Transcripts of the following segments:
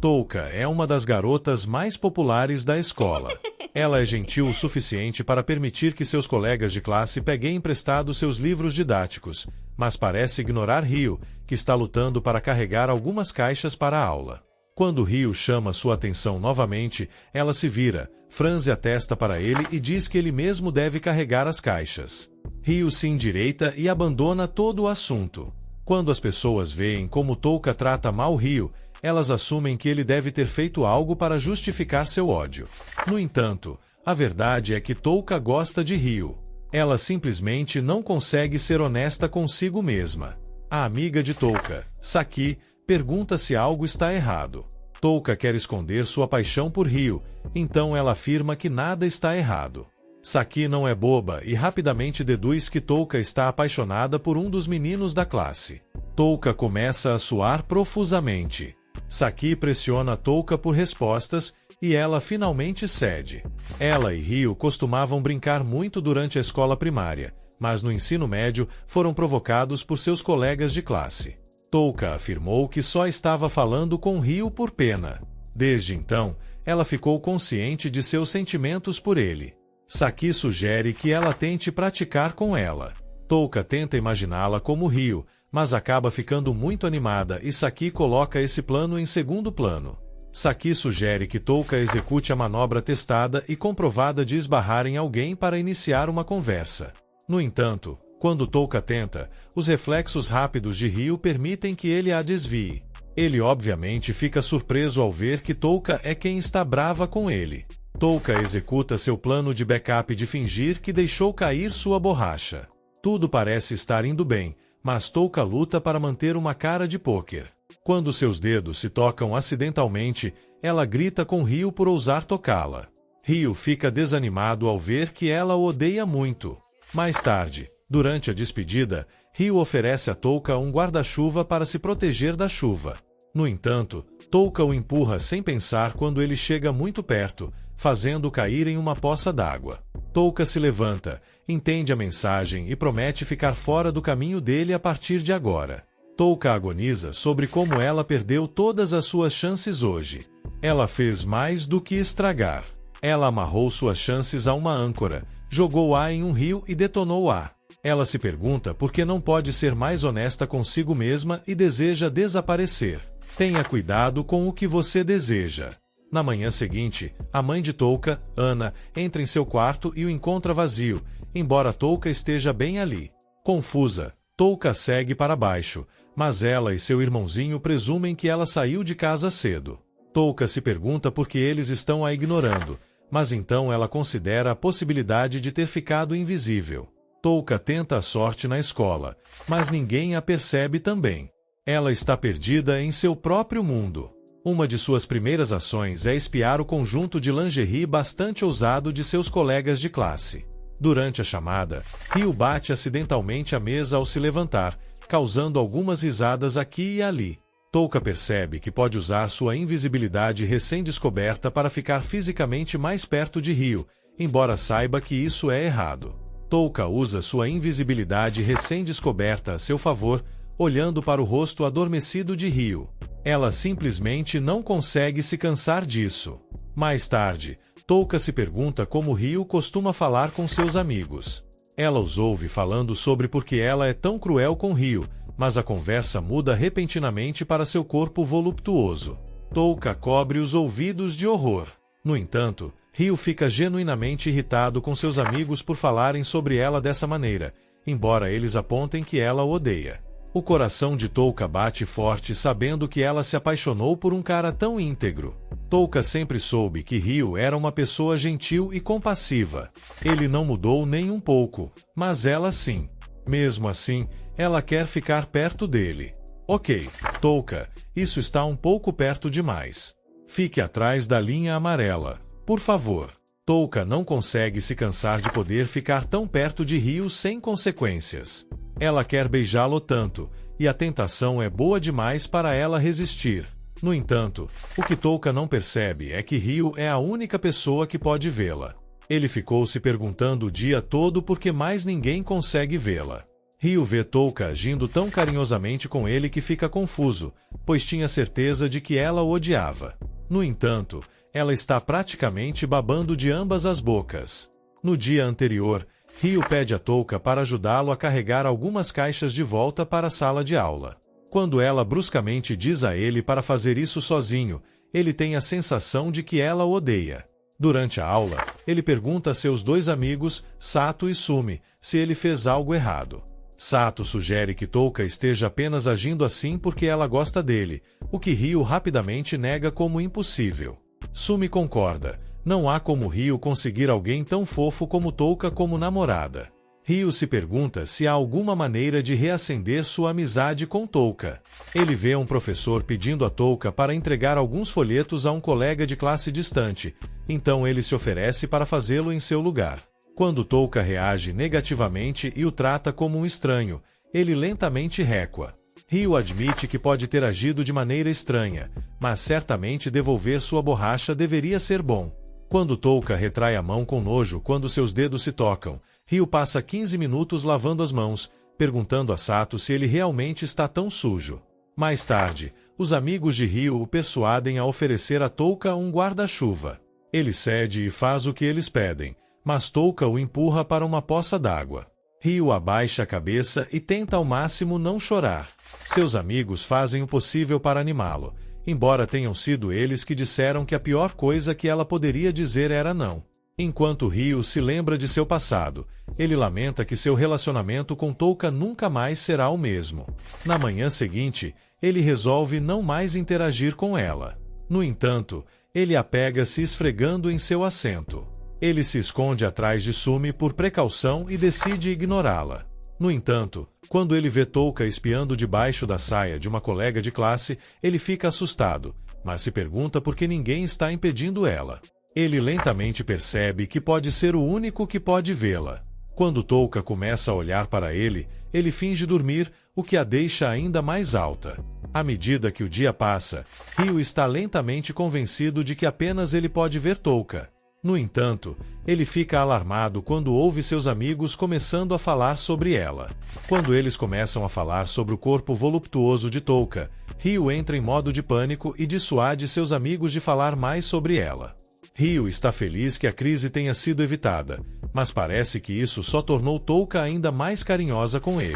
Touka é uma das garotas mais populares da escola. Ela é gentil o suficiente para permitir que seus colegas de classe peguem emprestado seus livros didáticos, mas parece ignorar Ryo, que está lutando para carregar algumas caixas para a aula. Quando Ryo chama sua atenção novamente, ela se vira, franze a testa para ele e diz que ele mesmo deve carregar as caixas. Ryo se endireita e abandona todo o assunto. Quando as pessoas veem como Touka trata mal Ryo, elas assumem que ele deve ter feito algo para justificar seu ódio. No entanto, a verdade é que Touka gosta de Ryo. Ela simplesmente não consegue ser honesta consigo mesma. A amiga de Touka, Saki, pergunta se algo está errado. Touka quer esconder sua paixão por Ryo, então ela afirma que nada está errado. Saki não é boba e rapidamente deduz que Touka está apaixonada por um dos meninos da classe. Touka começa a suar profusamente. Saki pressiona Touka por respostas e ela finalmente cede. Ela e Ryo costumavam brincar muito durante a escola primária, mas no ensino médio foram provocados por seus colegas de classe. Touka afirmou que só estava falando com Ryo por pena. Desde então, ela ficou consciente de seus sentimentos por ele. Saki sugere que ela tente praticar com ela. Touka tenta imaginá-la como Ryo, mas acaba ficando muito animada e Saki coloca esse plano em segundo plano. Saki sugere que Touka execute a manobra testada e comprovada de esbarrar em alguém para iniciar uma conversa. No entanto, quando Touka tenta, os reflexos rápidos de Ryo permitem que ele a desvie. Ele obviamente fica surpreso ao ver que Touka é quem está brava com ele. Touka executa seu plano de backup de fingir que deixou cair sua borracha. Tudo parece estar indo bem, mas Touka luta para manter uma cara de pôquer. Quando seus dedos se tocam acidentalmente, ela grita com Ryo por ousar tocá-la. Ryo fica desanimado ao ver que ela o odeia muito. Mais tarde, durante a despedida, Ryo oferece a Touka um guarda-chuva para se proteger da chuva. No entanto, Touka o empurra sem pensar quando ele chega muito perto, fazendo-o cair em uma poça d'água. Touka se levanta, entende a mensagem e promete ficar fora do caminho dele a partir de agora. Touka agoniza sobre como ela perdeu todas as suas chances hoje. Ela fez mais do que estragar. Ela amarrou suas chances a uma âncora, jogou-a em um rio e detonou-a. Ela se pergunta por que não pode ser mais honesta consigo mesma e deseja desaparecer. Tenha cuidado com o que você deseja. Na manhã seguinte, a mãe de Touka, Ana, entra em seu quarto e o encontra vazio, embora Touka esteja bem ali. Confusa, Touka segue para baixo, mas ela e seu irmãozinho presumem que ela saiu de casa cedo. Touka se pergunta por que eles estão a ignorando, mas então ela considera a possibilidade de ter ficado invisível. Touka tenta a sorte na escola, mas ninguém a percebe também. Ela está perdida em seu próprio mundo. Uma de suas primeiras ações é espiar o conjunto de lingerie bastante ousado de seus colegas de classe. Durante a chamada, Ryo bate acidentalmente a mesa ao se levantar, causando algumas risadas aqui e ali. Touka percebe que pode usar sua invisibilidade recém-descoberta para ficar fisicamente mais perto de Ryo, embora saiba que isso é errado. Touka usa sua invisibilidade recém-descoberta a seu favor, olhando para o rosto adormecido de Ryo. Ela simplesmente não consegue se cansar disso. Mais tarde, Touka se pergunta como Ryo costuma falar com seus amigos. Ela os ouve falando sobre por que ela é tão cruel com Ryo, mas a conversa muda repentinamente para seu corpo voluptuoso. Touka cobre os ouvidos de horror. No entanto, Ryo fica genuinamente irritado com seus amigos por falarem sobre ela dessa maneira, embora eles apontem que ela o odeia. O coração de Touka bate forte sabendo que ela se apaixonou por um cara tão íntegro. Touka sempre soube que Ryo era uma pessoa gentil e compassiva. Ele não mudou nem um pouco, mas ela sim. Mesmo assim, ela quer ficar perto dele. Ok, Touka, isso está um pouco perto demais. Fique atrás da linha amarela, por favor. Touka não consegue se cansar de poder ficar tão perto de Ryo sem consequências. Ela quer beijá-lo tanto, e a tentação é boa demais para ela resistir. No entanto, o que Touka não percebe é que Ryo é a única pessoa que pode vê-la. Ele ficou se perguntando o dia todo por que mais ninguém consegue vê-la. Ryu vê Touka agindo tão carinhosamente com ele que fica confuso, pois tinha certeza de que ela o odiava. No entanto, ela está praticamente babando de ambas as bocas. No dia anterior, Ryu pede a Touka para ajudá-lo a carregar algumas caixas de volta para a sala de aula. Quando ela bruscamente diz a ele para fazer isso sozinho, ele tem a sensação de que ela o odeia. Durante a aula, ele pergunta a seus dois amigos, Sato e Sumi, se ele fez algo errado. Sato sugere que Touka esteja apenas agindo assim porque ela gosta dele, o que Ryu rapidamente nega como impossível. Sumi concorda. Não há como Ryu conseguir alguém tão fofo como Touka como namorada. Ryu se pergunta se há alguma maneira de reacender sua amizade com Touka. Ele vê um professor pedindo a Touka para entregar alguns folhetos a um colega de classe distante, então ele se oferece para fazê-lo em seu lugar. Quando Touka reage negativamente e o trata como um estranho, ele lentamente recua. Ryu admite que pode ter agido de maneira estranha, mas certamente devolver sua borracha deveria ser bom. Quando Touka retrai a mão com nojo quando seus dedos se tocam, Ryu passa 15 minutos lavando as mãos, perguntando a Sato se ele realmente está tão sujo. Mais tarde, os amigos de Ryu o persuadem a oferecer a Touka um guarda-chuva. Ele cede e faz o que eles pedem, mas Touka o empurra para uma poça d'água. Ryu abaixa a cabeça e tenta ao máximo não chorar. Seus amigos fazem o possível para animá-lo, embora tenham sido eles que disseram que a pior coisa que ela poderia dizer era não. Enquanto Ryu se lembra de seu passado, ele lamenta que seu relacionamento com Touka nunca mais será o mesmo. Na manhã seguinte, ele resolve não mais interagir com ela. No entanto, ele a pega se esfregando em seu assento. Ele se esconde atrás de Sumi por precaução e decide ignorá-la. No entanto, quando ele vê Touka espiando debaixo da saia de uma colega de classe, ele fica assustado, mas se pergunta por que ninguém está impedindo ela. Ele lentamente percebe que pode ser o único que pode vê-la. Quando Touka começa a olhar para ele, ele finge dormir, o que a deixa ainda mais alta. À medida que o dia passa, Ryu está lentamente convencido de que apenas ele pode ver Touka. No entanto, ele fica alarmado quando ouve seus amigos começando a falar sobre ela. Quando eles começam a falar sobre o corpo voluptuoso de Touka, Ryu entra em modo de pânico e dissuade seus amigos de falar mais sobre ela. Ryu está feliz que a crise tenha sido evitada, mas parece que isso só tornou Touka ainda mais carinhosa com ele.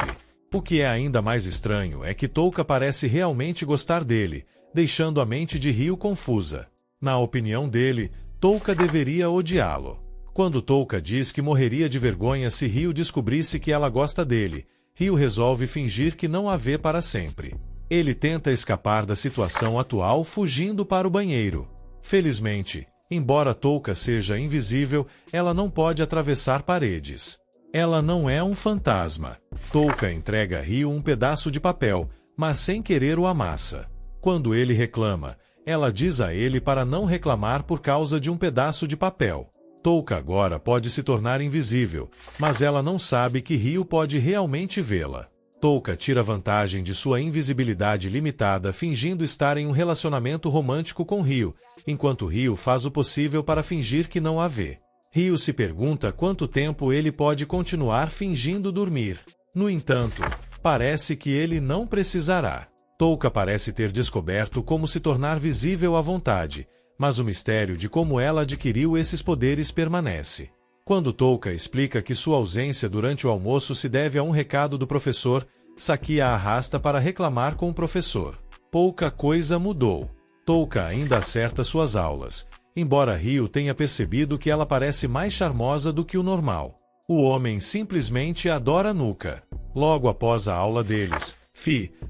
O que é ainda mais estranho é que Touka parece realmente gostar dele, deixando a mente de Ryu confusa. Na opinião dele, Touka deveria odiá-lo. Quando Touka diz que morreria de vergonha se Ryu descobrisse que ela gosta dele, Ryu resolve fingir que não a vê para sempre. Ele tenta escapar da situação atual fugindo para o banheiro. Felizmente, embora Touka seja invisível, ela não pode atravessar paredes. Ela não é um fantasma. Touka entrega a Ryu um pedaço de papel, mas sem querer o amassa. Quando ele reclama, ela diz a ele para não reclamar por causa de um pedaço de papel. Touka agora pode se tornar invisível, mas ela não sabe que Ryu pode realmente vê-la. Touka tira vantagem de sua invisibilidade limitada fingindo estar em um relacionamento romântico com Ryu, enquanto Ryu faz o possível para fingir que não a vê. Ryu se pergunta quanto tempo ele pode continuar fingindo dormir. No entanto, parece que ele não precisará. Touka parece ter descoberto como se tornar visível à vontade, mas o mistério de como ela adquiriu esses poderes permanece. Quando Touka explica que sua ausência durante o almoço se deve a um recado do professor, Saki a arrasta para reclamar com o professor. Pouca coisa mudou. Touka ainda acerta suas aulas, embora Ryu tenha percebido que ela parece mais charmosa do que o normal. O homem simplesmente adora Nuka. Logo após a aula deles,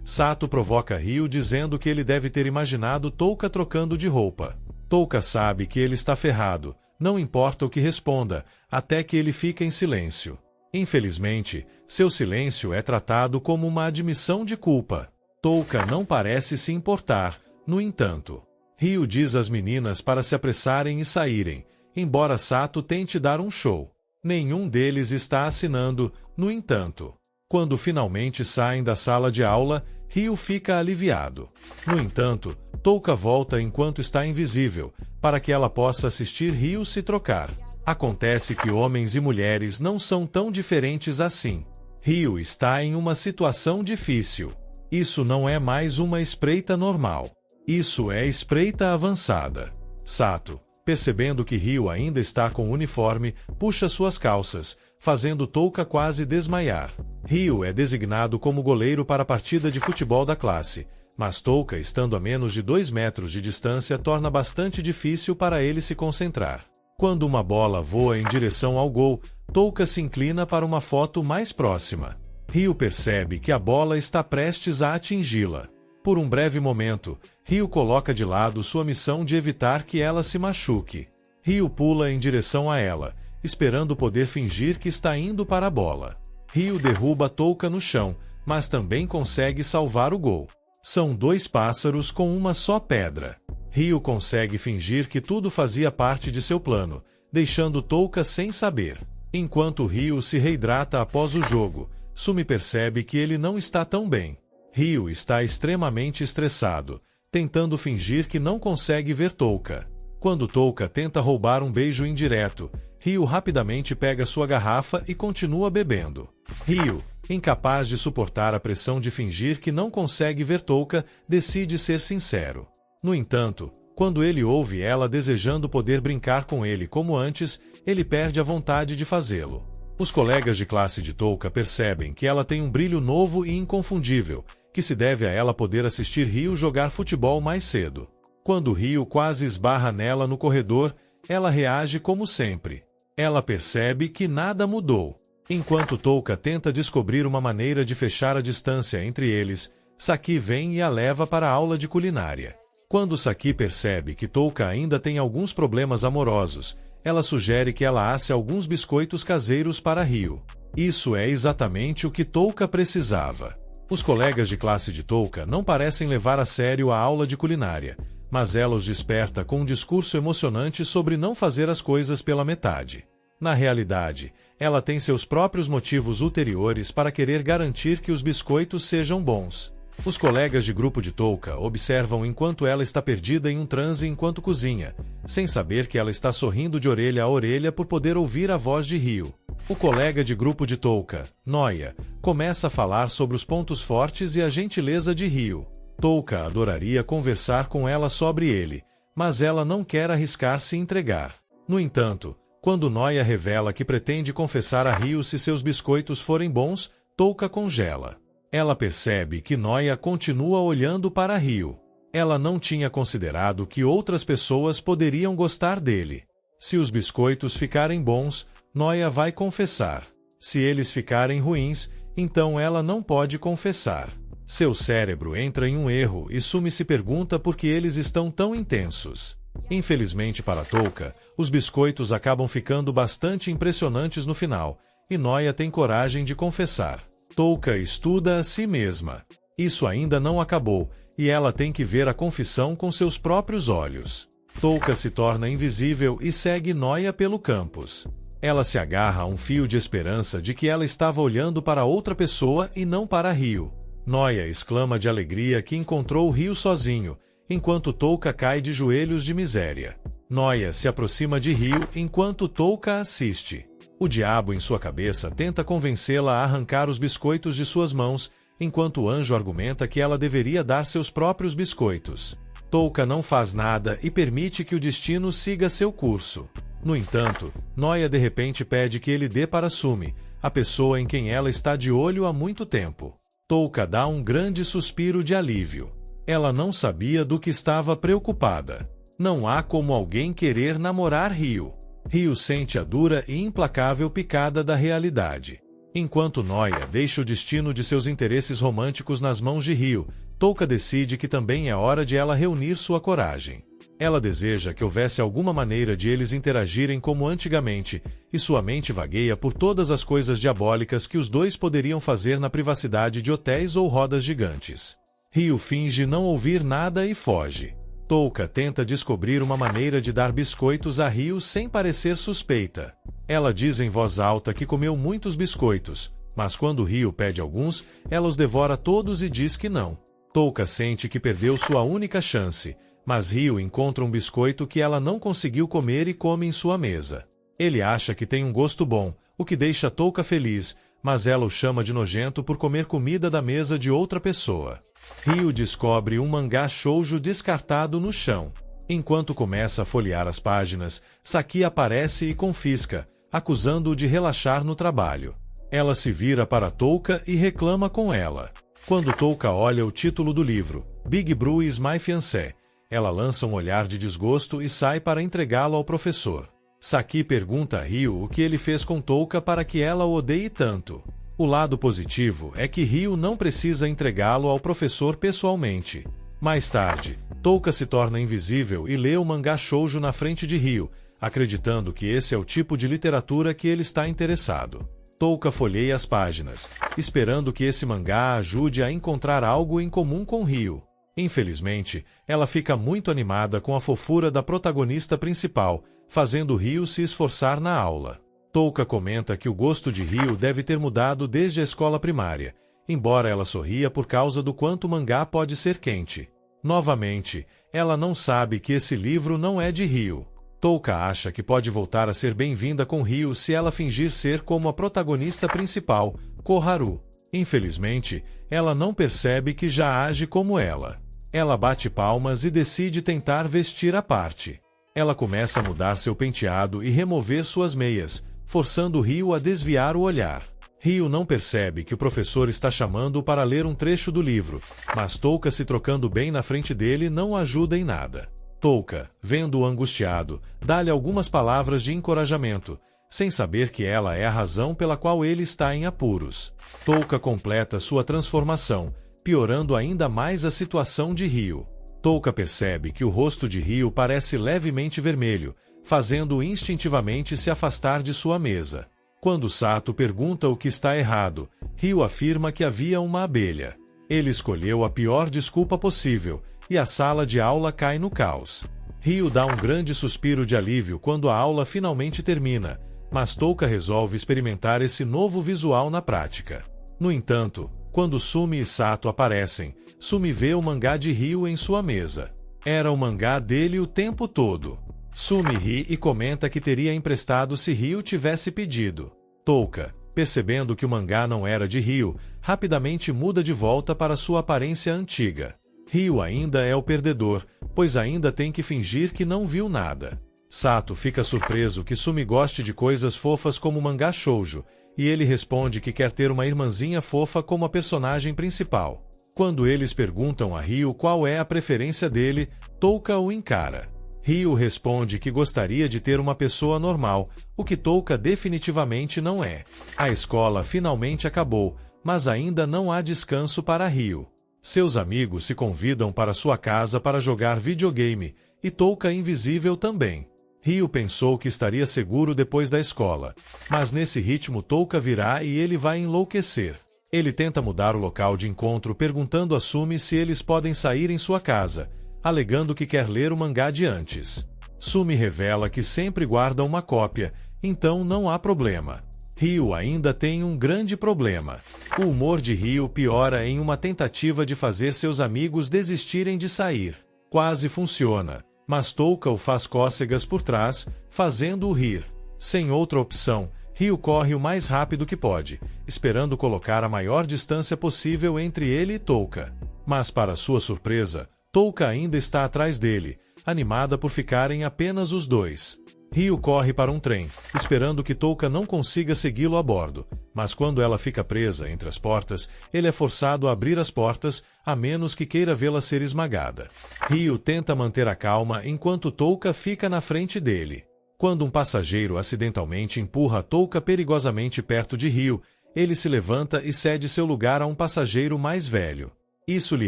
Sato provoca Ryu dizendo que ele deve ter imaginado Touka trocando de roupa. Touka sabe que ele está ferrado, não importa o que responda, até que ele fica em silêncio. Infelizmente, seu silêncio é tratado como uma admissão de culpa. Touka não parece se importar, no entanto. Ryu diz às meninas para se apressarem e saírem, embora Sato tente dar um show. Nenhum deles está assinando, no entanto. Quando finalmente saem da sala de aula, Ryu fica aliviado. No entanto, Touka volta enquanto está invisível, para que ela possa assistir Ryu se trocar. Acontece que homens e mulheres não são tão diferentes assim. Ryu está em uma situação difícil. Isso não é mais uma espreita normal. Isso é espreita avançada. Sato, percebendo que Ryu ainda está com o uniforme, puxa suas calças, fazendo Touka quase desmaiar. Ryu é designado como goleiro para a partida de futebol da classe, mas Touka, estando a menos de 2 metros de distância, torna bastante difícil para ele se concentrar. Quando uma bola voa em direção ao gol, Touka se inclina para uma foto mais próxima. Ryu percebe que a bola está prestes a atingi-la. Por um breve momento, Ryu coloca de lado sua missão de evitar que ela se machuque. Ryu pula em direção a ela, esperando poder fingir que está indo para a bola. Ryu derruba Touka no chão, mas também consegue salvar o gol. São 2 pássaros com uma só pedra. Ryu consegue fingir que tudo fazia parte de seu plano, deixando Touka sem saber. Enquanto Ryu se reidrata após o jogo, Sumi percebe que ele não está tão bem. Ryu está extremamente estressado, tentando fingir que não consegue ver Touka. Quando Touka tenta roubar um beijo indireto, Ryu rapidamente pega sua garrafa e continua bebendo. Ryu, incapaz de suportar a pressão de fingir que não consegue ver Touka, decide ser sincero. No entanto, quando ele ouve ela desejando poder brincar com ele como antes, ele perde a vontade de fazê-lo. Os colegas de classe de Touka percebem que ela tem um brilho novo e inconfundível, que se deve a ela poder assistir Ryu jogar futebol mais cedo. Quando Ryu quase esbarra nela no corredor, ela reage como sempre. Ela percebe que nada mudou. Enquanto Touka tenta descobrir uma maneira de fechar a distância entre eles, Saki vem e a leva para a aula de culinária. Quando Saki percebe que Touka ainda tem alguns problemas amorosos, ela sugere que ela asse alguns biscoitos caseiros para Ryu. Isso é exatamente o que Touka precisava. Os colegas de classe de Touka não parecem levar a sério a aula de culinária, mas ela os desperta com um discurso emocionante sobre não fazer as coisas pela metade. Na realidade, ela tem seus próprios motivos ulteriores para querer garantir que os biscoitos sejam bons. Os colegas de grupo de Touka observam enquanto ela está perdida em um transe enquanto cozinha, sem saber que ela está sorrindo de orelha a orelha por poder ouvir a voz de Ryu. O colega de grupo de Touka, Noia, começa a falar sobre os pontos fortes e a gentileza de Ryu. Touka adoraria conversar com ela sobre ele, mas ela não quer arriscar se entregar. No entanto, quando Noia revela que pretende confessar a Ryu se seus biscoitos forem bons, Touka congela. Ela percebe que Noia continua olhando para Ryu. Ela não tinha considerado que outras pessoas poderiam gostar dele. Se os biscoitos ficarem bons, Noia vai confessar. Se eles ficarem ruins, então ela não pode confessar. Seu cérebro entra em um erro e Sumi se pergunta por que eles estão tão intensos. Infelizmente para Touka, os biscoitos acabam ficando bastante impressionantes no final, e Noia tem coragem de confessar. Touka estuda a si mesma. Isso ainda não acabou, e ela tem que ver a confissão com seus próprios olhos. Touka se torna invisível e segue Noia pelo campus. Ela se agarra a um fio de esperança de que ela estava olhando para outra pessoa e não para Ryu. Noia exclama de alegria que encontrou Ryu sozinho, enquanto Touka cai de joelhos de miséria. Noia se aproxima de Ryu enquanto Touka assiste. O diabo em sua cabeça tenta convencê-la a arrancar os biscoitos de suas mãos, enquanto o anjo argumenta que ela deveria dar seus próprios biscoitos. Touka não faz nada e permite que o destino siga seu curso. No entanto, Noia de repente pede que ele dê para Sumi, a pessoa em quem ela está de olho há muito tempo. Touka dá um grande suspiro de alívio. Ela não sabia do que estava preocupada. Não há como alguém querer namorar Ryu. Ryu sente a dura e implacável picada da realidade. Enquanto Noia deixa o destino de seus interesses românticos nas mãos de Ryu, Touka decide que também é hora de ela reunir sua coragem. Ela deseja que houvesse alguma maneira de eles interagirem como antigamente, e sua mente vagueia por todas as coisas diabólicas que os dois poderiam fazer na privacidade de hotéis ou rodas gigantes. Ryu finge não ouvir nada e foge. Touka tenta descobrir uma maneira de dar biscoitos a Ryu sem parecer suspeita. Ela diz em voz alta que comeu muitos biscoitos, mas quando Ryu pede alguns, ela os devora todos e diz que não. Touka sente que perdeu sua única chance, mas Ryu encontra um biscoito que ela não conseguiu comer e come em sua mesa. Ele acha que tem um gosto bom, o que deixa Touka feliz, mas ela o chama de nojento por comer comida da mesa de outra pessoa. Ryu descobre um mangá shoujo descartado no chão. Enquanto começa a folhear as páginas, Saki aparece e confisca, acusando-o de relaxar no trabalho. Ela se vira para Touka e reclama com ela. Quando Touka olha o título do livro, Big Bro is My Fiancé, ela lança um olhar de desgosto e sai para entregá-lo ao professor. Saki pergunta a Ryu o que ele fez com Touka para que ela o odeie tanto. O lado positivo é que Ryu não precisa entregá-lo ao professor pessoalmente. Mais tarde, Touka se torna invisível e lê o mangá shoujo na frente de Ryu, acreditando que esse é o tipo de literatura que ele está interessado. Touka folheia as páginas, esperando que esse mangá ajude a encontrar algo em comum com Ryu. Infelizmente, ela fica muito animada com a fofura da protagonista principal, fazendo Ryu se esforçar na aula. Touka comenta que o gosto de Ryu deve ter mudado desde a escola primária, embora ela sorria por causa do quanto o mangá pode ser quente. Novamente, ela não sabe que esse livro não é de Ryu. Touka acha que pode voltar a ser bem-vinda com Ryu se ela fingir ser como a protagonista principal, Koharu. Infelizmente, ela não percebe que já age como ela. Ela bate palmas e decide tentar vestir a parte. Ela começa a mudar seu penteado e remover suas meias, forçando Ryu a desviar o olhar. Ryu não percebe que o professor está chamando-o para ler um trecho do livro, mas Touka se trocando bem na frente dele não ajuda em nada. Touka, vendo-o angustiado, dá-lhe algumas palavras de encorajamento, sem saber que ela é a razão pela qual ele está em apuros. Touka completa sua transformação, piorando ainda mais a situação de Ryu. Touka percebe que o rosto de Ryu parece levemente vermelho, fazendo-o instintivamente se afastar de sua mesa. Quando Sato pergunta o que está errado, Ryu afirma que havia uma abelha. Ele escolheu a pior desculpa possível, e a sala de aula cai no caos. Ryu dá um grande suspiro de alívio quando a aula finalmente termina, mas Touka resolve experimentar esse novo visual na prática. No entanto, quando Sumi e Sato aparecem, Sumi vê o mangá de Ryu em sua mesa. Era o mangá dele o tempo todo. Sumi ri e comenta que teria emprestado se Ryu tivesse pedido. Touka, percebendo que o mangá não era de Ryu, rapidamente muda de volta para sua aparência antiga. Ryu ainda é o perdedor, pois ainda tem que fingir que não viu nada. Sato fica surpreso que Sumi goste de coisas fofas como mangá shoujo, e ele responde que quer ter uma irmãzinha fofa como a personagem principal. Quando eles perguntam a Ryu qual é a preferência dele, Touka o encara. Ryu responde que gostaria de ter uma pessoa normal, o que Touka definitivamente não é. A escola finalmente acabou, mas ainda não há descanso para Ryu. Seus amigos se convidam para sua casa para jogar videogame, e Touka invisível também. Ryu pensou que estaria seguro depois da escola, mas nesse ritmo Touka virá e ele vai enlouquecer. Ele tenta mudar o local de encontro perguntando a Sumi se eles podem sair em sua casa, alegando que quer ler o mangá de antes. Sumi revela que sempre guarda uma cópia, então não há problema. Ryu ainda tem um grande problema. O humor de Ryu piora em uma tentativa de fazer seus amigos desistirem de sair. Quase funciona, mas Touka o faz cócegas por trás, fazendo-o rir. Sem outra opção, Ryu corre o mais rápido que pode, esperando colocar a maior distância possível entre ele e Touka. Mas para sua surpresa, Touka ainda está atrás dele, animada por ficarem apenas os dois. Ryu corre para um trem, esperando que Touka não consiga segui-lo a bordo, mas quando ela fica presa entre as portas, ele é forçado a abrir as portas, a menos que queira vê-la ser esmagada. Ryu tenta manter a calma enquanto Touka fica na frente dele. Quando um passageiro acidentalmente empurra Touka perigosamente perto de Ryu, ele se levanta e cede seu lugar a um passageiro mais velho. Isso lhe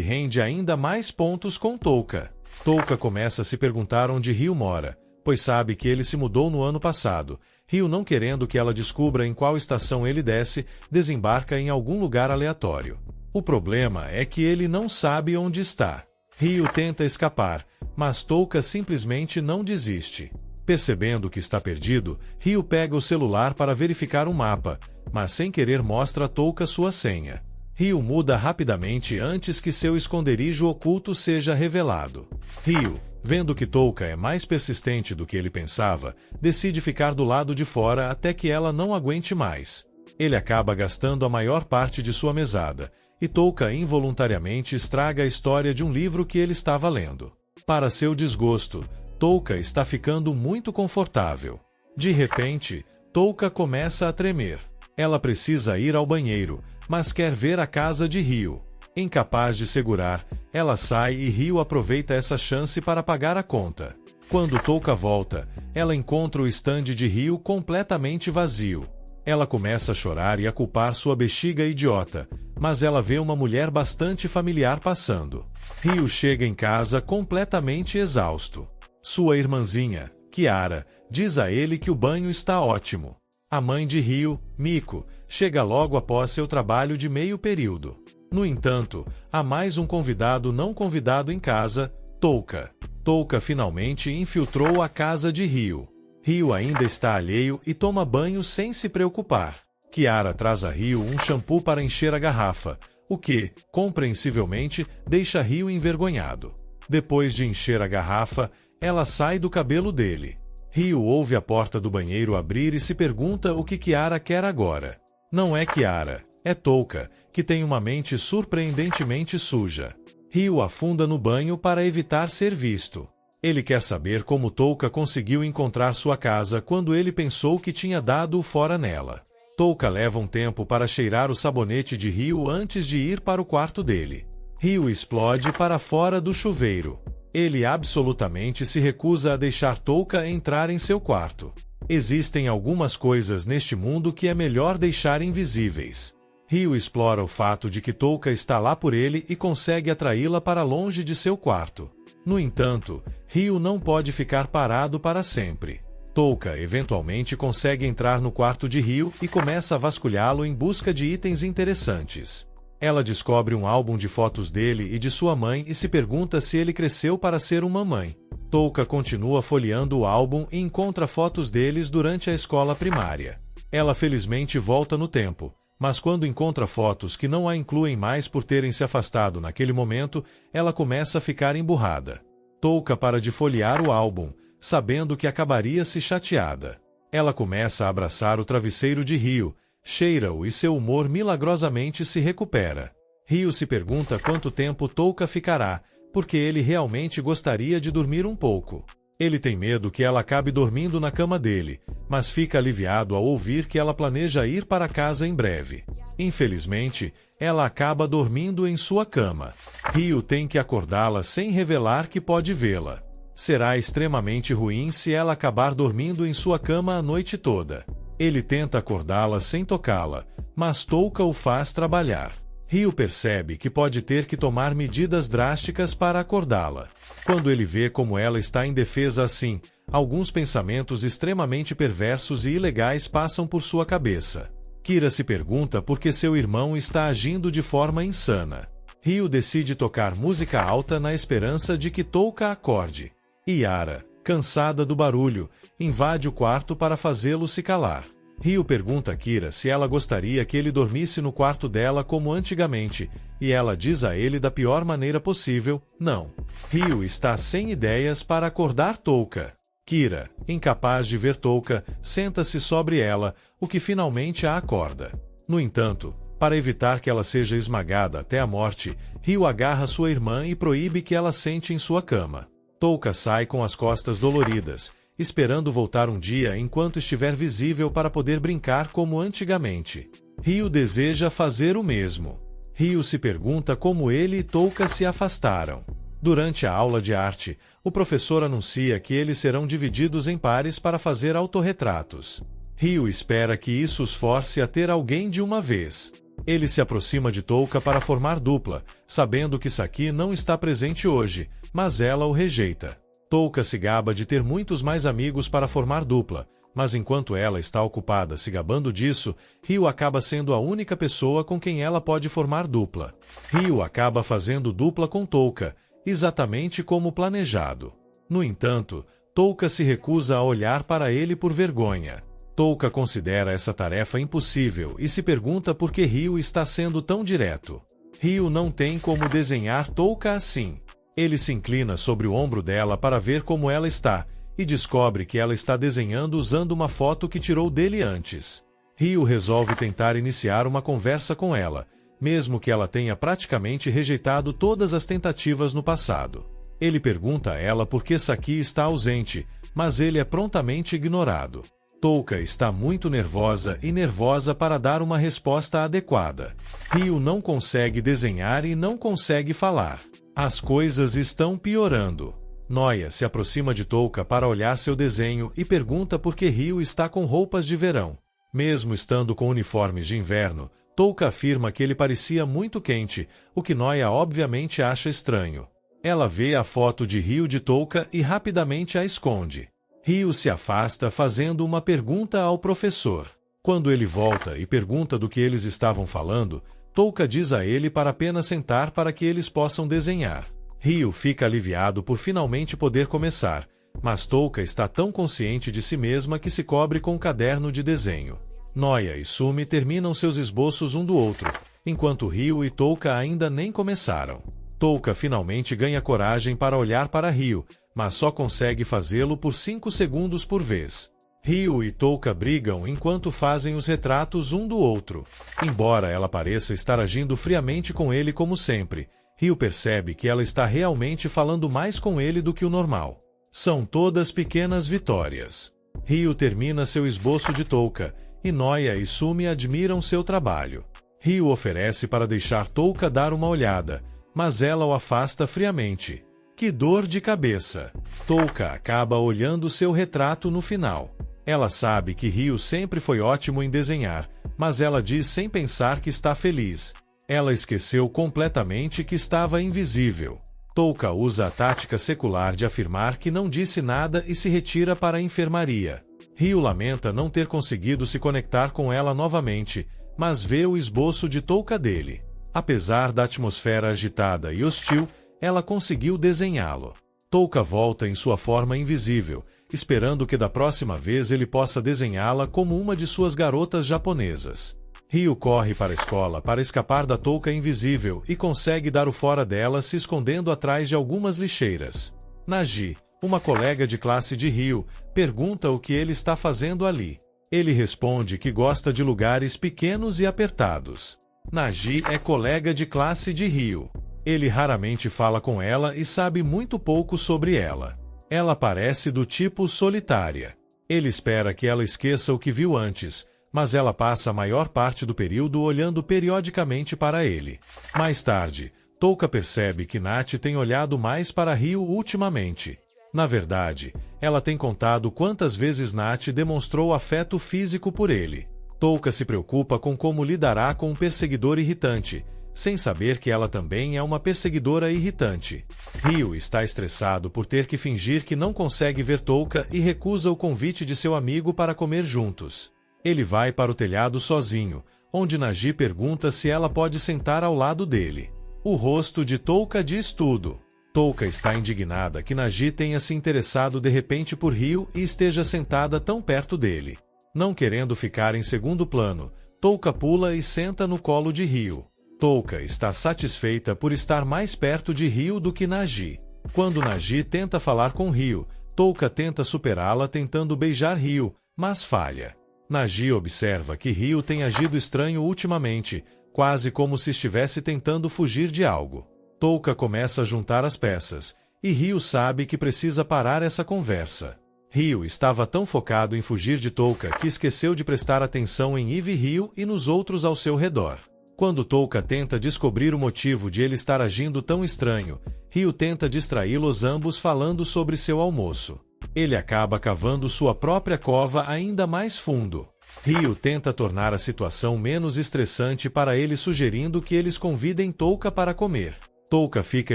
rende ainda mais pontos com Touka. Touka começa a se perguntar onde Ryu mora, pois sabe que ele se mudou no ano passado. Ryu, não querendo que ela descubra em qual estação ele desce, desembarca em algum lugar aleatório. O problema é que ele não sabe onde está. Ryu tenta escapar, mas Touka simplesmente não desiste. Percebendo que está perdido, Ryu pega o celular para verificar um mapa, mas sem querer mostra a Touka sua senha. Ryu muda rapidamente antes que seu esconderijo oculto seja revelado. Ryu, vendo que Touka é mais persistente do que ele pensava, decide ficar do lado de fora até que ela não aguente mais. Ele acaba gastando a maior parte de sua mesada, e Touka involuntariamente estraga a história de um livro que ele estava lendo. Para seu desgosto, Touka está ficando muito confortável. De repente, Touka começa a tremer. Ela precisa ir ao banheiro, mas quer ver a casa de Ryo. Incapaz de segurar, ela sai e Ryo aproveita essa chance para pagar a conta. Quando Touka volta, ela encontra o estande de Ryo completamente vazio. Ela começa a chorar e a culpar sua bexiga idiota, mas ela vê uma mulher bastante familiar passando. Ryo chega em casa completamente exausto. Sua irmãzinha, Kiara, diz a ele que o banho está ótimo. A mãe de Ryo, Miko, chega logo após seu trabalho de meio período. No entanto, há mais um convidado não convidado em casa, Touka. Touka finalmente infiltrou a casa de Ryo. Ryo ainda está alheio e toma banho sem se preocupar. Kiara traz a Ryo um shampoo para encher a garrafa, o que, compreensivelmente, deixa Ryo envergonhado. Depois de encher a garrafa, ela sai do cabelo dele. Ryo ouve a porta do banheiro abrir e se pergunta o que Kiara quer agora. Não é Kiara, é Touka, que tem uma mente surpreendentemente suja. Ryo afunda no banho para evitar ser visto. Ele quer saber como Touka conseguiu encontrar sua casa quando ele pensou que tinha dado o fora nela. Touka leva um tempo para cheirar o sabonete de Ryo antes de ir para o quarto dele. Ryo explode para fora do chuveiro. Ele absolutamente se recusa a deixar Touka entrar em seu quarto. Existem algumas coisas neste mundo que é melhor deixar invisíveis. Ryo explora o fato de que Touka está lá por ele e consegue atraí-la para longe de seu quarto. No entanto, Ryo não pode ficar parado para sempre. Touka eventualmente consegue entrar no quarto de Ryo e começa a vasculhá-lo em busca de itens interessantes. Ela descobre um álbum de fotos dele e de sua mãe e se pergunta se ele cresceu para ser uma mãe. Touka continua folheando o álbum e encontra fotos deles durante a escola primária. Ela felizmente volta no tempo, mas quando encontra fotos que não a incluem mais por terem se afastado naquele momento, ela começa a ficar emburrada. Touka para de folhear o álbum, sabendo que acabaria se chateada. Ela começa a abraçar o travesseiro de Ryo, cheira-o e seu humor milagrosamente se recupera. Ryo se pergunta quanto tempo Touka ficará, porque ele realmente gostaria de dormir um pouco. Ele tem medo que ela acabe dormindo na cama dele, mas fica aliviado ao ouvir que ela planeja ir para casa em breve. Infelizmente, ela acaba dormindo em sua cama. Ryo tem que acordá-la sem revelar que pode vê-la. Será extremamente ruim se ela acabar dormindo em sua cama a noite toda. Ele tenta acordá-la sem tocá-la, mas Touka o faz trabalhar. Ryo percebe que pode ter que tomar medidas drásticas para acordá-la. Quando ele vê como ela está indefesa assim, alguns pensamentos extremamente perversos e ilegais passam por sua cabeça. Kira se pergunta por que seu irmão está agindo de forma insana. Ryo decide tocar música alta na esperança de que Touka acorde. Yara, cansada do barulho, invade o quarto para fazê-lo se calar. Ryo pergunta a Kira se ela gostaria que ele dormisse no quarto dela como antigamente, e ela diz a ele da pior maneira possível, não. Ryo está sem ideias para acordar Touka. Kira, incapaz de ver Touka, senta-se sobre ela, o que finalmente a acorda. No entanto, para evitar que ela seja esmagada até a morte, Ryo agarra sua irmã e proíbe que ela sente em sua cama. Touka sai com as costas doloridas, esperando voltar um dia enquanto estiver visível para poder brincar como antigamente. Ryo deseja fazer o mesmo. Ryo se pergunta como ele e Touka se afastaram. Durante a aula de arte, o professor anuncia que eles serão divididos em pares para fazer autorretratos. Ryo espera que isso os force a ter alguém de uma vez. Ele se aproxima de Touka para formar dupla, sabendo que Saki não está presente hoje, mas ela o rejeita. Touka se gaba de ter muitos mais amigos para formar dupla, mas enquanto ela está ocupada se gabando disso, Ryo acaba sendo a única pessoa com quem ela pode formar dupla. Ryo acaba fazendo dupla com Touka, exatamente como planejado. No entanto, Touka se recusa a olhar para ele por vergonha. Touka considera essa tarefa impossível e se pergunta por que Ryo está sendo tão direto. Ryo não tem como desenhar Touka assim. Ele se inclina sobre o ombro dela para ver como ela está, e descobre que ela está desenhando usando uma foto que tirou dele antes. Ryu resolve tentar iniciar uma conversa com ela, mesmo que ela tenha praticamente rejeitado todas as tentativas no passado. Ele pergunta a ela por que Saki está ausente, mas ele é prontamente ignorado. Touka está muito nervosa para dar uma resposta adequada. Ryu não consegue desenhar e não consegue falar. As coisas estão piorando. Noia se aproxima de Touka para olhar seu desenho e pergunta por que Ryu está com roupas de verão. Mesmo estando com uniformes de inverno, Touka afirma que ele parecia muito quente, o que Noia obviamente acha estranho. Ela vê a foto de Ryu de Touka e rapidamente a esconde. Ryu se afasta fazendo uma pergunta ao professor. Quando ele volta e pergunta do que eles estavam falando, Touka diz a ele para apenas sentar para que eles possam desenhar. Ryu fica aliviado por finalmente poder começar, mas Touka está tão consciente de si mesma que se cobre com um caderno de desenho. Noia e Sumi terminam seus esboços um do outro, enquanto Ryu e Touka ainda nem começaram. Touka finalmente ganha coragem para olhar para Ryu, mas só consegue fazê-lo por 5 segundos por vez. Ryu e Touka brigam enquanto fazem os retratos um do outro. Embora ela pareça estar agindo friamente com ele como sempre, Ryu percebe que ela está realmente falando mais com ele do que o normal. São todas pequenas vitórias. Ryu termina seu esboço de Touka, e Noia e Sumi admiram seu trabalho. Ryu oferece para deixar Touka dar uma olhada, mas ela o afasta friamente. Que dor de cabeça! Touka acaba olhando seu retrato no final. Ela sabe que Ryu sempre foi ótimo em desenhar, mas ela diz sem pensar que está feliz. Ela esqueceu completamente que estava invisível. Touka usa a tática secular de afirmar que não disse nada e se retira para a enfermaria. Ryu lamenta não ter conseguido se conectar com ela novamente, mas vê o esboço de Touka dele. Apesar da atmosfera agitada e hostil, ela conseguiu desenhá-lo. Touka volta em sua forma invisível, esperando que da próxima vez ele possa desenhá-la como uma de suas garotas japonesas. Ryu corre para a escola para escapar da Touka invisível e consegue dar o fora dela se escondendo atrás de algumas lixeiras. Naji, uma colega de classe de Ryu, pergunta o que ele está fazendo ali. Ele responde que gosta de lugares pequenos e apertados. Naji é colega de classe de Ryu. Ele raramente fala com ela e sabe muito pouco sobre ela. Ela parece do tipo solitária. Ele espera que ela esqueça o que viu antes, mas ela passa a maior parte do período olhando periodicamente para ele. Mais tarde, Touka percebe que Nachi tem olhado mais para Ryu ultimamente. Na verdade, ela tem contado quantas vezes Nachi demonstrou afeto físico por ele. Touka se preocupa com como lidará com um perseguidor irritante, sem saber que ela também é uma perseguidora irritante. Ryu está estressado por ter que fingir que não consegue ver Touka e recusa o convite de seu amigo para comer juntos. Ele vai para o telhado sozinho, onde Naji pergunta se ela pode sentar ao lado dele. O rosto de Touka diz tudo. Touka está indignada que Naji tenha se interessado de repente por Ryu e esteja sentada tão perto dele. Não querendo ficar em segundo plano, Touka pula e senta no colo de Ryu. Touka está satisfeita por estar mais perto de Ryu do que Naji. Quando Naji tenta falar com Ryu, Touka tenta superá-la tentando beijar Ryu, mas falha. Naji observa que Ryu tem agido estranho ultimamente, quase como se estivesse tentando fugir de algo. Touka começa a juntar as peças, e Ryu sabe que precisa parar essa conversa. Ryu estava tão focado em fugir de Touka que esqueceu de prestar atenção em Eve Ryu e nos outros ao seu redor. Quando Touka tenta descobrir o motivo de ele estar agindo tão estranho, Ryu tenta distraí-los ambos falando sobre seu almoço. Ele acaba cavando sua própria cova ainda mais fundo. Ryu tenta tornar a situação menos estressante para ele, sugerindo que eles convidem Touka para comer. Touka fica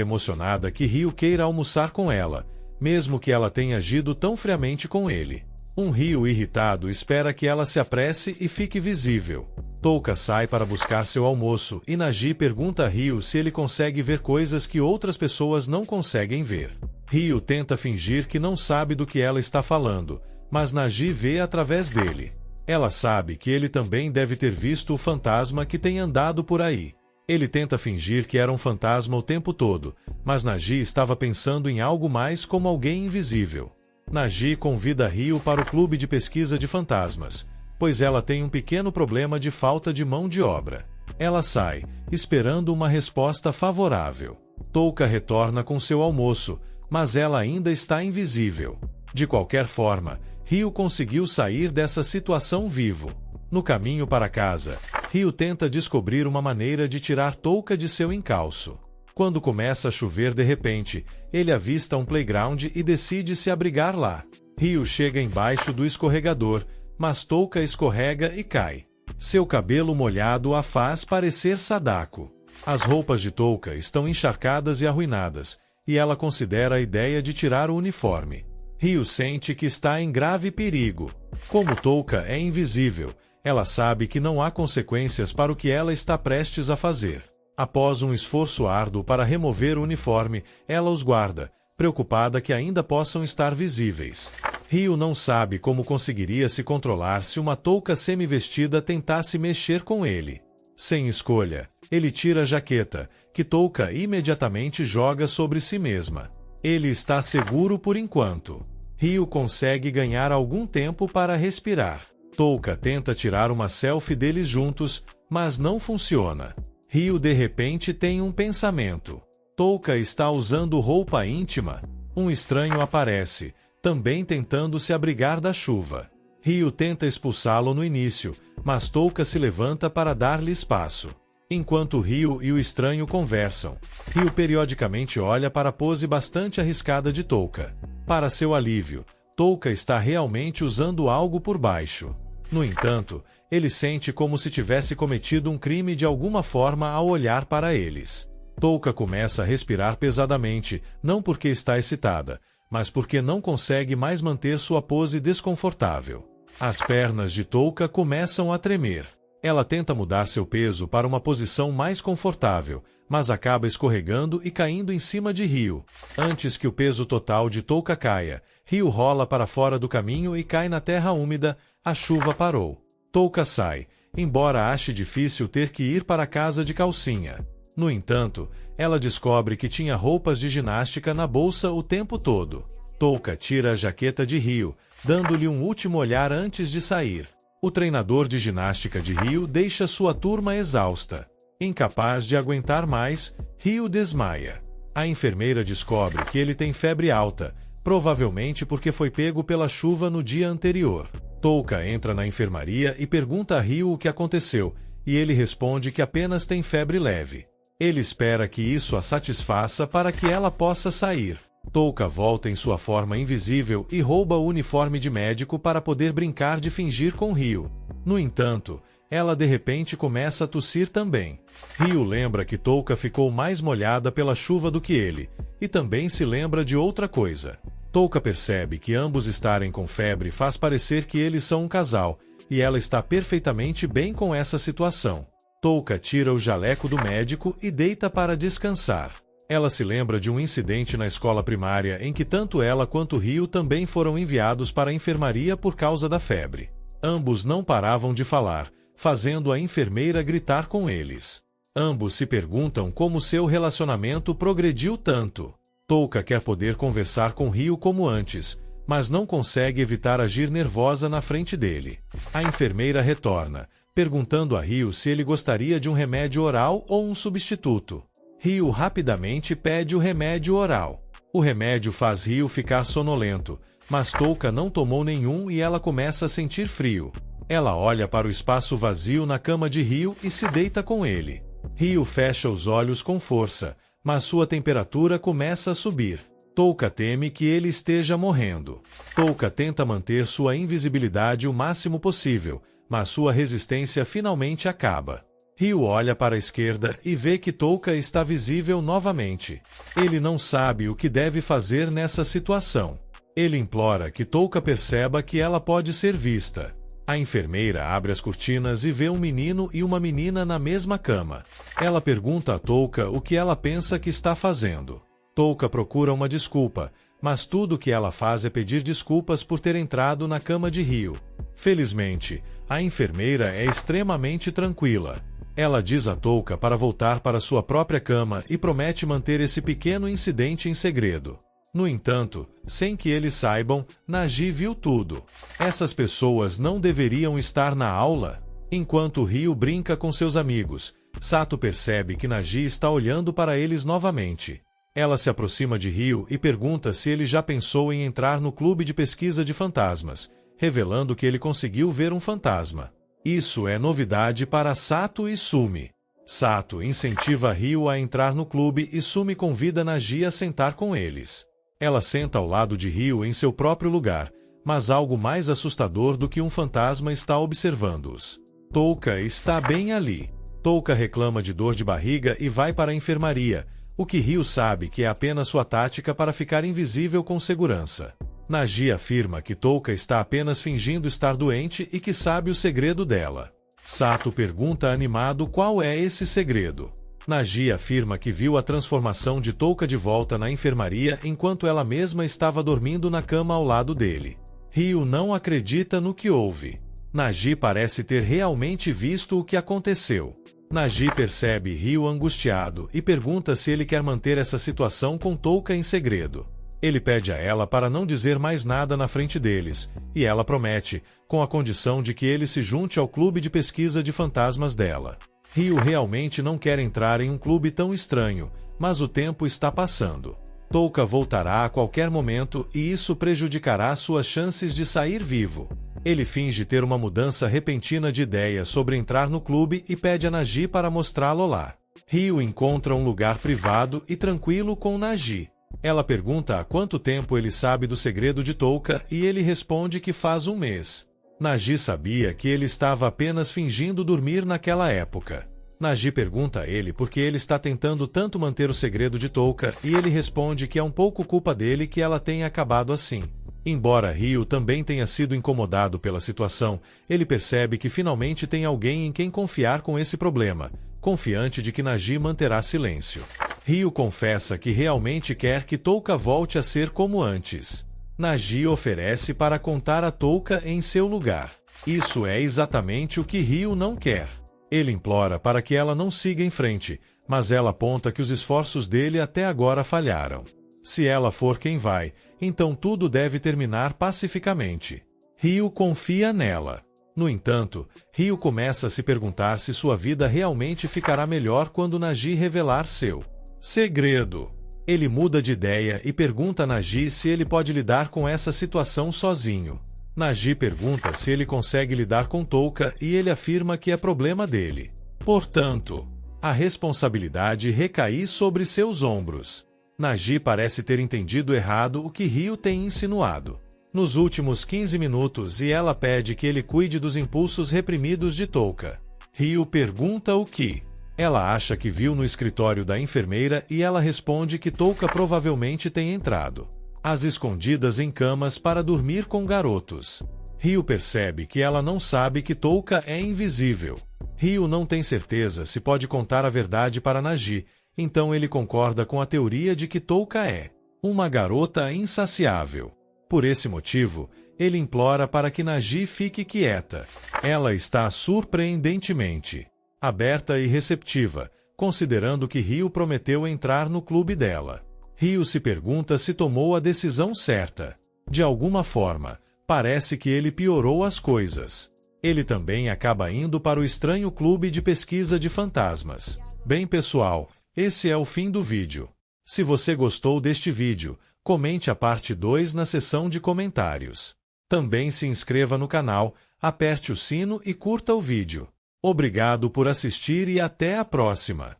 emocionada que Ryu queira almoçar com ela, mesmo que ela tenha agido tão friamente com ele. Um Ryu irritado espera que ela se apresse e fique visível. Touka sai para buscar seu almoço e Naji pergunta a Ryu se ele consegue ver coisas que outras pessoas não conseguem ver. Ryu tenta fingir que não sabe do que ela está falando, mas Naji vê através dele. Ela sabe que ele também deve ter visto o fantasma que tem andado por aí. Ele tenta fingir que era um fantasma o tempo todo, mas Naji estava pensando em algo mais, como alguém invisível. Naji convida Ryu para o clube de pesquisa de fantasmas, pois ela tem um pequeno problema de falta de mão de obra. Ela sai, esperando uma resposta favorável. Touka retorna com seu almoço, mas ela ainda está invisível. De qualquer forma, Ryu conseguiu sair dessa situação vivo. No caminho para casa, Ryu tenta descobrir uma maneira de tirar Touka de seu encalço. Quando começa a chover de repente, ele avista um playground e decide se abrigar lá. Ryu chega embaixo do escorregador, mas Touka escorrega e cai. Seu cabelo molhado a faz parecer Sadako. As roupas de Touka estão encharcadas e arruinadas, e ela considera a ideia de tirar o uniforme. Ryu sente que está em grave perigo. Como Touka é invisível, ela sabe que não há consequências para o que ela está prestes a fazer. Após um esforço árduo para remover o uniforme, ela os guarda, preocupada que ainda possam estar visíveis. Ryu não sabe como conseguiria se controlar se uma Touka semi-vestida tentasse mexer com ele. Sem escolha, ele tira a jaqueta, que Touka imediatamente joga sobre si mesma. Ele está seguro por enquanto. Ryu consegue ganhar algum tempo para respirar. Touka tenta tirar uma selfie deles juntos, mas não funciona. Ryu de repente tem um pensamento. Touka está usando roupa íntima. Um estranho aparece, também tentando se abrigar da chuva. Ryu tenta expulsá-lo no início, mas Touka se levanta para dar-lhe espaço. Enquanto Ryu e o estranho conversam, Ryu periodicamente olha para a pose bastante arriscada de Touka. Para seu alívio, Touka está realmente usando algo por baixo. No entanto, ele sente como se tivesse cometido um crime de alguma forma ao olhar para eles. Touka começa a respirar pesadamente, não porque está excitada, mas porque não consegue mais manter sua pose desconfortável. As pernas de Touka começam a tremer. Ela tenta mudar seu peso para uma posição mais confortável, mas acaba escorregando e caindo em cima de Ryu. Antes que o peso total de Touka caia, Ryu rola para fora do caminho e cai na terra úmida. A chuva parou. Touka sai, embora ache difícil ter que ir para casa de calcinha. No entanto, ela descobre que tinha roupas de ginástica na bolsa o tempo todo. Touka tira a jaqueta de Ryu, dando-lhe um último olhar antes de sair. O treinador de ginástica de Ryu deixa sua turma exausta. Incapaz de aguentar mais, Ryu desmaia. A enfermeira descobre que ele tem febre alta, provavelmente porque foi pego pela chuva no dia anterior. Touka entra na enfermaria e pergunta a Ryu o que aconteceu, e ele responde que apenas tem febre leve. Ele espera que isso a satisfaça para que ela possa sair. Touka volta em sua forma invisível e rouba o uniforme de médico para poder brincar de fingir com Ryu. No entanto, ela de repente começa a tossir também. Ryu lembra que Touka ficou mais molhada pela chuva do que ele, e também se lembra de outra coisa. Touka percebe que ambos estarem com febre faz parecer que eles são um casal, e ela está perfeitamente bem com essa situação. Touka tira o jaleco do médico e deita para descansar. Ela se lembra de um incidente na escola primária em que tanto ela quanto Ryu também foram enviados para a enfermaria por causa da febre. Ambos não paravam de falar, fazendo a enfermeira gritar com eles. Ambos se perguntam como seu relacionamento progrediu tanto. Touka quer poder conversar com Ryu como antes, mas não consegue evitar agir nervosa na frente dele. A enfermeira retorna, perguntando a Ryu se ele gostaria de um remédio oral ou um substituto. Ryu rapidamente pede o remédio oral. O remédio faz Ryu ficar sonolento, mas Touka não tomou nenhum e ela começa a sentir frio. Ela olha para o espaço vazio na cama de Ryu e se deita com ele. Ryu fecha os olhos com força, mas sua temperatura começa a subir. Touka teme que ele esteja morrendo. Touka tenta manter sua invisibilidade o máximo possível, mas sua resistência finalmente acaba. Ryu olha para a esquerda e vê que Touka está visível novamente. Ele não sabe o que deve fazer nessa situação. Ele implora que Touka perceba que ela pode ser vista. A enfermeira abre as cortinas e vê um menino e uma menina na mesma cama. Ela pergunta a Touka o que ela pensa que está fazendo. Touka procura uma desculpa, mas tudo o que ela faz é pedir desculpas por ter entrado na cama de Ryu. Felizmente, a enfermeira é extremamente tranquila. Ela diz a Touka para voltar para sua própria cama e promete manter esse pequeno incidente em segredo. No entanto, sem que eles saibam, Naji viu tudo. Essas pessoas não deveriam estar na aula? Enquanto Ryu brinca com seus amigos, Sato percebe que Naji está olhando para eles novamente. Ela se aproxima de Ryu e pergunta se ele já pensou em entrar no clube de pesquisa de fantasmas, revelando que ele conseguiu ver um fantasma. Isso é novidade para Sato e Sumi. Sato incentiva Ryu a entrar no clube e Sumi convida Naji a sentar com eles. Ela senta ao lado de Ryu em seu próprio lugar, mas algo mais assustador do que um fantasma está observando-os. Touka está bem ali. Touka reclama de dor de barriga e vai para a enfermaria, o que Ryu sabe que é apenas sua tática para ficar invisível com segurança. Naji afirma que Touka está apenas fingindo estar doente e que sabe o segredo dela. Sato pergunta animado qual é esse segredo. Naji afirma que viu a transformação de Touka de volta na enfermaria enquanto ela mesma estava dormindo na cama ao lado dele. Ryu não acredita no que ouve. Naji parece ter realmente visto o que aconteceu. Naji percebe Ryu angustiado e pergunta se ele quer manter essa situação com Touka em segredo. Ele pede a ela para não dizer mais nada na frente deles, e ela promete, com a condição de que ele se junte ao clube de pesquisa de fantasmas dela. Ryu realmente não quer entrar em um clube tão estranho, mas o tempo está passando. Touka voltará a qualquer momento e isso prejudicará suas chances de sair vivo. Ele finge ter uma mudança repentina de ideia sobre entrar no clube e pede a Naji para mostrá-lo lá. Ryu encontra um lugar privado e tranquilo com Naji. Ela pergunta há quanto tempo ele sabe do segredo de Touka e ele responde que faz um mês. Naji sabia que ele estava apenas fingindo dormir naquela época. Naji pergunta a ele por que ele está tentando tanto manter o segredo de Touka e ele responde que é um pouco culpa dele que ela tenha acabado assim. Embora Ryu também tenha sido incomodado pela situação, ele percebe que finalmente tem alguém em quem confiar com esse problema, confiante de que Naji manterá silêncio. Ryu confessa que realmente quer que Touka volte a ser como antes. Naji oferece para contar a Touka em seu lugar. Isso é exatamente o que Ryu não quer. Ele implora para que ela não siga em frente, mas ela aponta que os esforços dele até agora falharam. Se ela for quem vai, então tudo deve terminar pacificamente. Ryu confia nela. No entanto, Ryu começa a se perguntar se sua vida realmente ficará melhor quando Naji revelar seu segredo. Ele muda de ideia e pergunta a Naji se ele pode lidar com essa situação sozinho. Naji pergunta se ele consegue lidar com Touka e ele afirma que é problema dele. Portanto, a responsabilidade recai sobre seus ombros. Naji parece ter entendido errado o que Ryu tem insinuado. Nos últimos 15 minutos e ela pede que ele cuide dos impulsos reprimidos de Touka. Ryu pergunta o que ela acha que viu no escritório da enfermeira e ela responde que Touka provavelmente tem entrado às escondidas em camas para dormir com garotos. Ryu percebe que ela não sabe que Touka é invisível. Ryu não tem certeza se pode contar a verdade para Naji, então ele concorda com a teoria de que Touka é uma garota insaciável. Por esse motivo, ele implora para que Naji fique quieta. Ela está surpreendentemente aberta e receptiva, considerando que Ryu prometeu entrar no clube dela. Ryu se pergunta se tomou a decisão certa. De alguma forma, parece que ele piorou as coisas. Ele também acaba indo para o estranho clube de pesquisa de fantasmas. Bem, pessoal, esse é o fim do vídeo. Se você gostou deste vídeo, comente a parte 2 na seção de comentários. Também se inscreva no canal, aperte o sino e curta o vídeo. Obrigado por assistir e até a próxima!